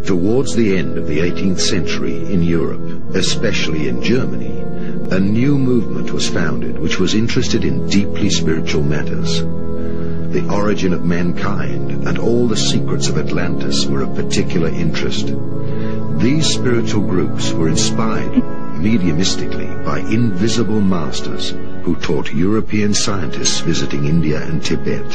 Towards the end of the 18th century in Europe, especially in Germany, a new movement was founded which was interested in deeply spiritual matters. The origin of mankind and all the secrets of Atlantis were of particular interest. These spiritual groups were inspired mediumistically by invisible masters who taught European scientists visiting India and Tibet.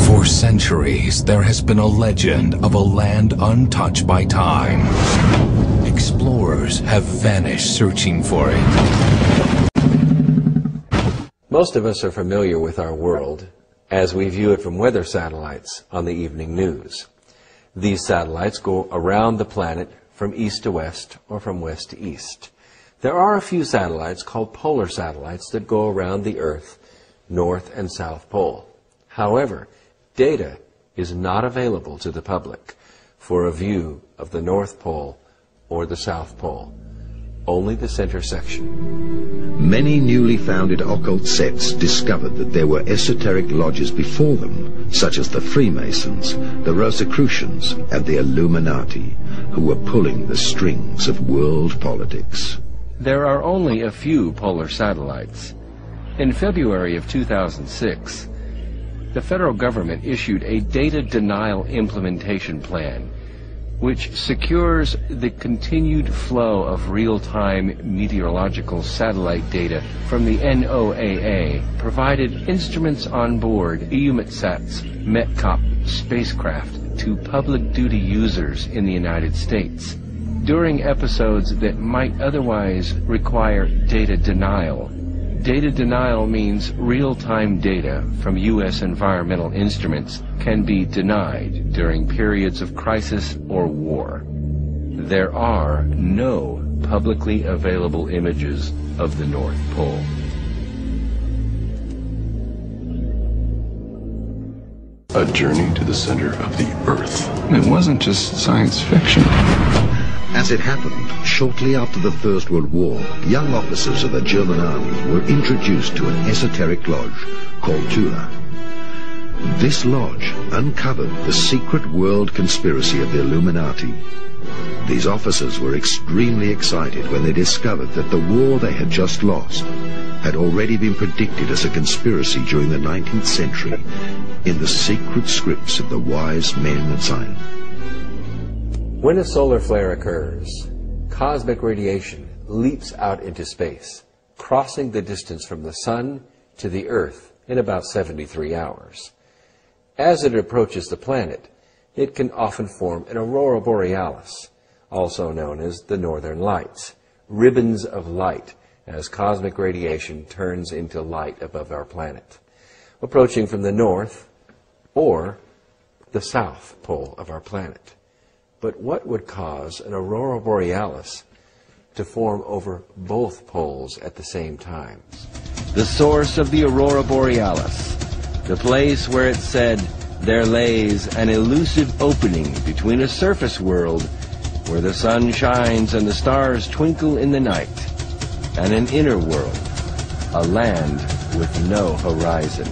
For centuries, there has been a legend of a land untouched by time. Explorers have vanished searching for it. Most of us are familiar with our world as we view it from weather satellites on the evening news. These satellites go around the planet from east to west or from west to east. There are a few satellites called polar satellites that go around the Earth, North and South Pole. However, data is not available to the public for a view of the North Pole or the South Pole, only the center section. Many newly founded occult sects discovered that there were esoteric lodges before them, such as the Freemasons, the Rosicrucians, and the Illuminati, who were pulling the strings of world politics. There are only a few polar satellites. In February of 2006, the federal government issued a data denial implementation plan, which secures the continued flow of real-time meteorological satellite data from the NOAA, provided instruments on board EUMETSAT's METCOP spacecraft to public duty users in the United States. During episodes that might otherwise require data denial, data denial means real-time data from U.S. environmental instruments can be denied during periods of crisis or war. There are no publicly available images of the North Pole. A journey to the center of the Earth. It wasn't just science fiction. As it happened, shortly after the First World War, young officers of the German army were introduced to an esoteric lodge called Tula. This lodge uncovered the secret world conspiracy of the Illuminati. These officers were extremely excited when they discovered that the war they had just lost had already been predicted as a conspiracy during the 19th century in the secret scripts of the wise men of Zion. When a solar flare occurs, cosmic radiation leaps out into space, crossing the distance from the Sun to the Earth in about 73 hours. As it approaches the planet, it can often form an aurora borealis, also known as the northern lights, ribbons of light as cosmic radiation turns into light above our planet, approaching from the north or the south pole of our planet. But what would cause an aurora borealis to form over both poles at the same time? The source of the aurora borealis, the place where it said there lays an elusive opening between a surface world where the sun shines and the stars twinkle in the night, and an inner world, a land with no horizon.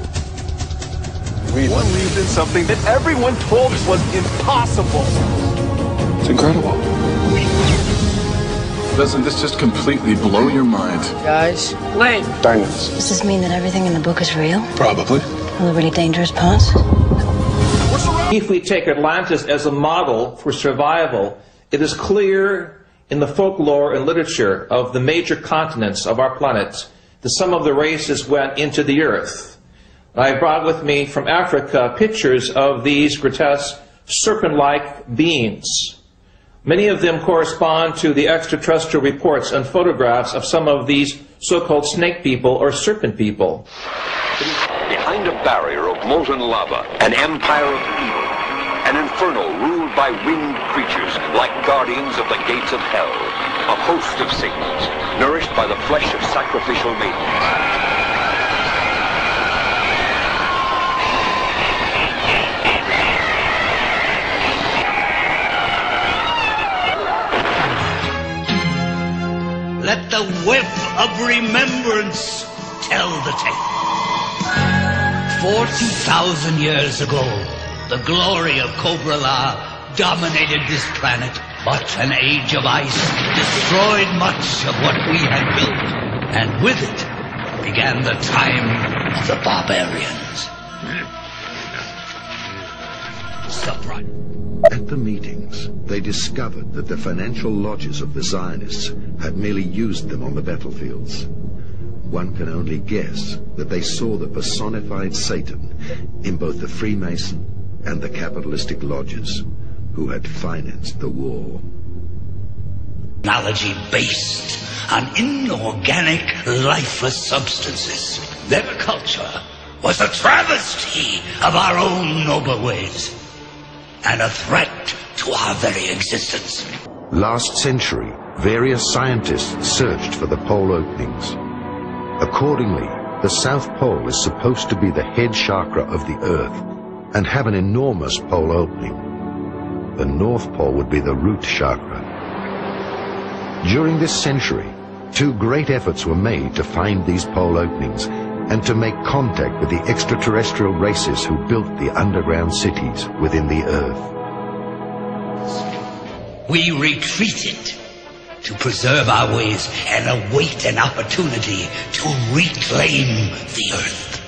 We believed in something that everyone told us was impossible. It's incredible. Doesn't this just completely blow your mind? Guys. Lane. Diamonds. Does this mean that everything in the book is real? Probably. All the really dangerous parts? If we take Atlantis as a model for survival, it is clear in the folklore and literature of the major continents of our planet that some of the races went into the earth. I brought with me from Africa pictures of these grotesque serpent-like beings. Many of them correspond to the extraterrestrial reports and photographs of some of these so-called snake people or serpent people. Behind a barrier of molten lava, an empire of evil, an inferno ruled by winged creatures like guardians of the gates of hell, a host of Satans, nourished by the flesh of sacrificial maidens. Let the web of remembrance tell the tale. 40,000 years ago, the glory of Cobra-La dominated this planet, but an age of ice destroyed much of what we had built, and with it began the time of the barbarians. Surprise. At the meetings, they discovered that the financial lodges of the Zionists had merely used them on the battlefields. One can only guess that they saw the personified Satan in both the Freemason and the capitalistic lodges who had financed the war. Technology based on inorganic, lifeless substances. Their culture was a travesty of our own noble ways, and a threat to our very existence. Last century, various scientists searched for the pole openings. Accordingly, the South Pole is supposed to be the head chakra of the Earth and have an enormous pole opening. The North Pole would be the root chakra. During this century, two great efforts were made to find these pole openings and to make contact with the extraterrestrial races who built the underground cities within the Earth. We retreated to preserve our ways and await an opportunity to reclaim the Earth.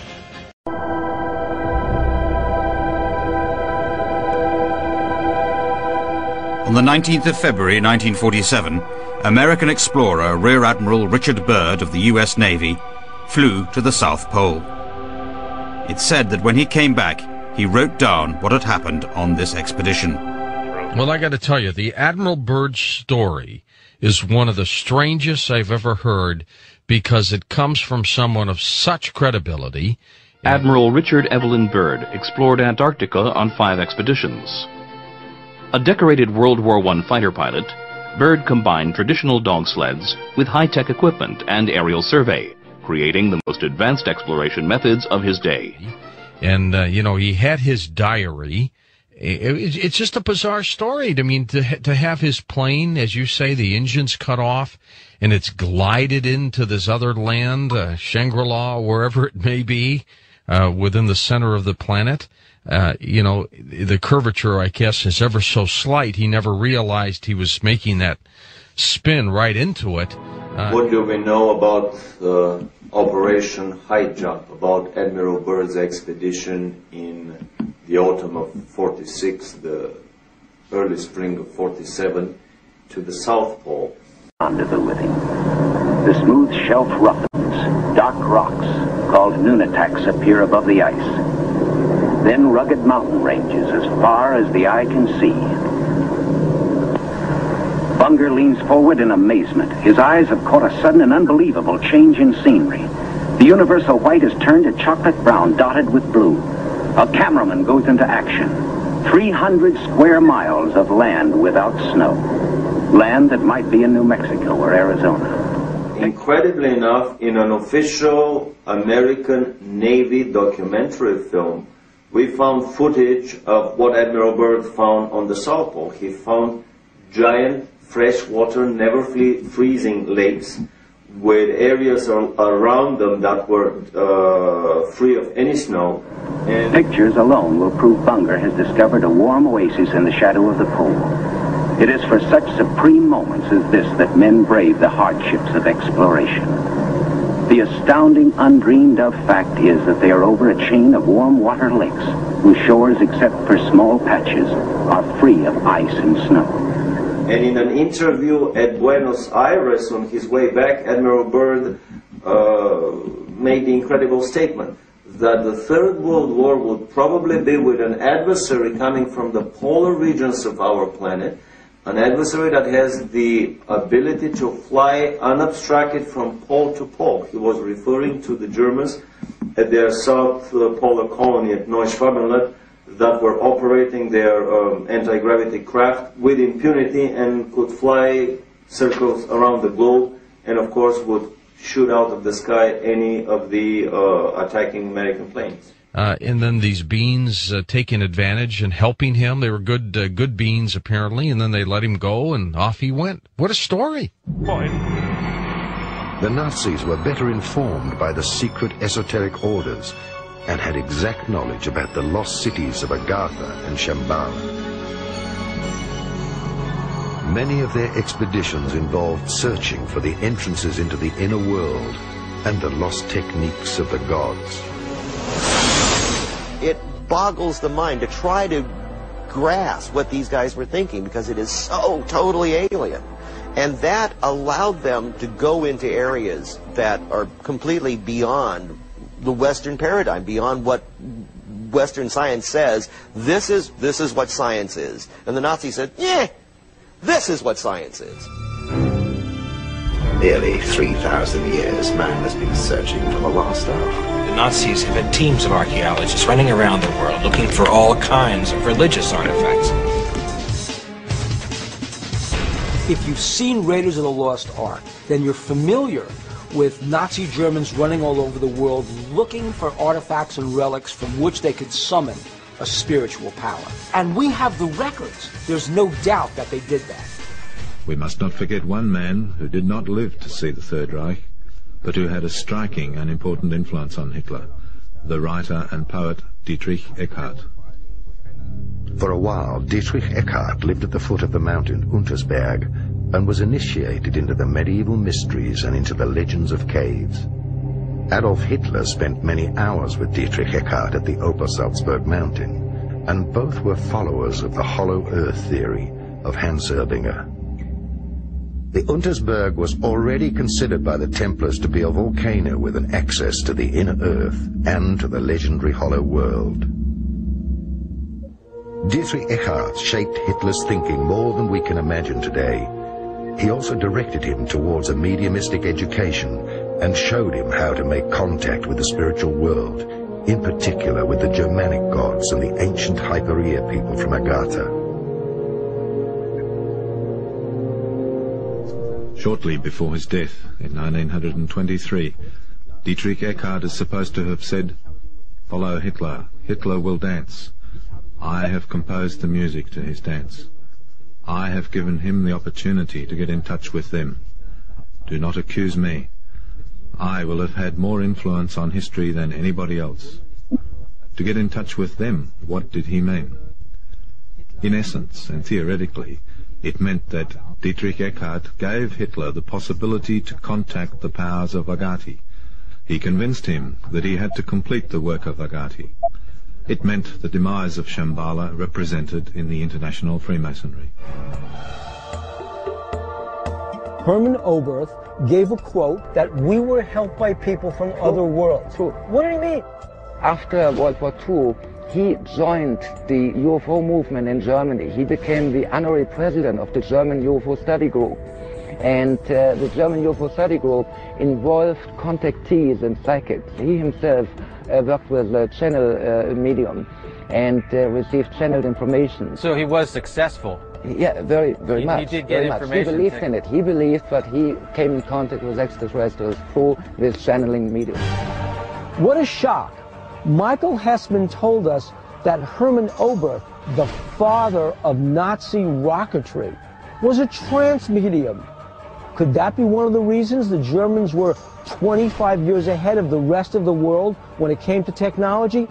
On the 19th of February 1947, American explorer Rear Admiral Richard Byrd of the U.S. Navy flew to the South Pole. It's said that when he came back, he wrote down what had happened on this expedition. Well, I got to tell you, the Admiral Byrd story is one of the strangest I've ever heard because it comes from someone of such credibility. Admiral Richard Evelyn Byrd explored Antarctica on 5 expeditions. A decorated World War I fighter pilot, Byrd combined traditional dog sleds with high-tech equipment and aerial survey, creating the most advanced exploration methods of his day. And, he had his diary. It's just a bizarre story. I mean, to have his plane, as you say, the engine's cut off, and it's glided into this other land, Shangri-La, wherever it may be, within the center of the planet. The curvature, I guess, is ever so slight. He never realized he was making that spin right into it. What do we know about Operation High Jump, about Admiral Byrd's expedition in the autumn of 46, the early spring of 47, to the South Pole? Under the living. The smooth shelf roughens. Dark rocks, called nunataks, appear above the ice. Then rugged mountain ranges as far as the eye can see. Bunger leans forward in amazement. His eyes have caught a sudden and unbelievable change in scenery. The universal white has turned to chocolate brown, dotted with blue. A cameraman goes into action. 300 square miles of land without snow. Land that might be in New Mexico or Arizona. Incredibly enough, in an official American Navy documentary film, we found footage of what Admiral Byrd found on the South Pole. He found giant freshwater, never freezing lakes with areas around them that were free of any snow. And pictures alone will prove Bunger has discovered a warm oasis in the shadow of the pole. It is for such supreme moments as this that men brave the hardships of exploration. The astounding, undreamed of fact is that they are over a chain of warm water lakes, whose shores, except for small patches, are free of ice and snow. And in an interview at Buenos Aires on his way back, Admiral Byrd made the incredible statement that the Third World War would probably be with an adversary coming from the polar regions of our planet, an adversary that has the ability to fly unobstructed from pole to pole. He was referring to the Germans at their South Polar colony at Neuschwabenland that were operating their anti-gravity craft with impunity and could fly circles around the globe and, of course, would shoot out of the sky any of the attacking American planes. And then these beings taking advantage and helping him. They were good beings, apparently, and then they let him go, and off he went. What a story. The Nazis were better informed by the secret esoteric orders and had exact knowledge about the lost cities of Agartha and Shambhala. Many of their expeditions involved searching for the entrances into the inner world and the lost techniques of the gods. It boggles the mind to try to grasp what these guys were thinking, because it is so totally alien. And that allowed them to go into areas that are completely beyond the Western paradigm, beyond what Western science says. This is what science is. And the Nazis said, yeah, this is what science is. Nearly 3,000 years, man has been searching for the lost art. The Nazis have had teams of archaeologists running around the world looking for all kinds of religious artifacts. If you've seen Raiders of the Lost Ark, then you're familiar with Nazi Germans running all over the world looking for artifacts and relics from which they could summon a spiritual power. And we have the records. There's no doubt that they did that. We must not forget one man who did not live to see the Third Reich, but who had a striking and important influence on Hitler, the writer and poet Dietrich Eckart. For a while, Dietrich Eckart lived at the foot of the mountain Untersberg and was initiated into the medieval mysteries and into the legends of caves. Adolf Hitler spent many hours with Dietrich Eckart at the Obersalzberg mountain, and both were followers of the hollow earth theory of Hans Erdinger. The Untersberg was already considered by the Templars to be a volcano with an access to the inner earth and to the legendary hollow world. Dietrich Eckart shaped Hitler's thinking more than we can imagine today. He also directed him towards a mediumistic education and showed him how to make contact with the spiritual world, in particular with the Germanic gods and the ancient Hypereia people from Agartha. Shortly before his death, in 1923, Dietrich Eckart is supposed to have said, "Follow Hitler, Hitler will dance. I have composed the music to his dance. I have given him the opportunity to get in touch with them. Do not accuse me. I will have had more influence on history than anybody else." To get in touch with them, what did he mean? In essence, and theoretically, it meant that Dietrich Eckart gave Hitler the possibility to contact the powers of Agati. He convinced him that he had to complete the work of Agati. It meant the demise of Shambhala represented in the international Freemasonry. Hermann Oberth gave a quote that we were helped by people from other worlds. What do you mean? After World War II, he joined the UFO movement in Germany. He became the honorary president of the German UFO Study Group. And the German UFO Study Group involved contactees and psychics. He himself worked with a channel medium and received channeled information. So he was successful? Yeah, very much. He did get information. He believed in it. He believed, but he came in contact with extraterrestrials through this channeling medium. What a shock. Michael Hessman told us that Hermann Oberth, the father of Nazi rocketry, was a trance medium. Could that be one of the reasons the Germans were 25 years ahead of the rest of the world when it came to technology?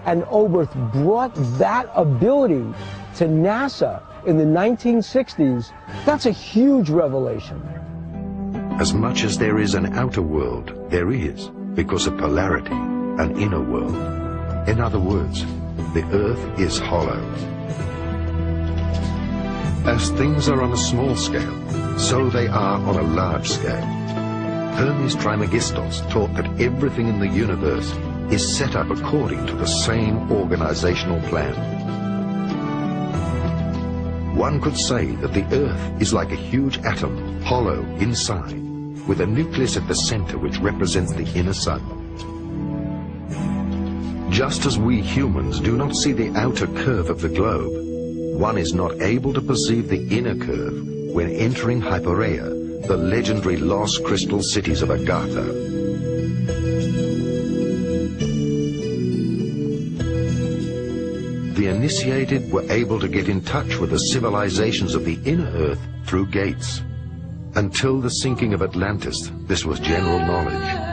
And Oberth brought that ability to NASA in the 1960s. That's a huge revelation. As much as there is an outer world, there is, because of polarity, an inner world. In other words, the Earth is hollow. As things are on a small scale, so they are on a large scale. Hermes Trismegistos taught that everything in the universe is set up according to the same organizational plan. One could say that the Earth is like a huge atom, hollow inside, with a nucleus at the center which represents the inner sun. Just as we humans do not see the outer curve of the globe, one is not able to perceive the inner curve when entering Hypereia, the legendary lost crystal cities of Agartha. The initiated were able to get in touch with the civilizations of the inner Earth through gates. Until the sinking of Atlantis, this was general knowledge.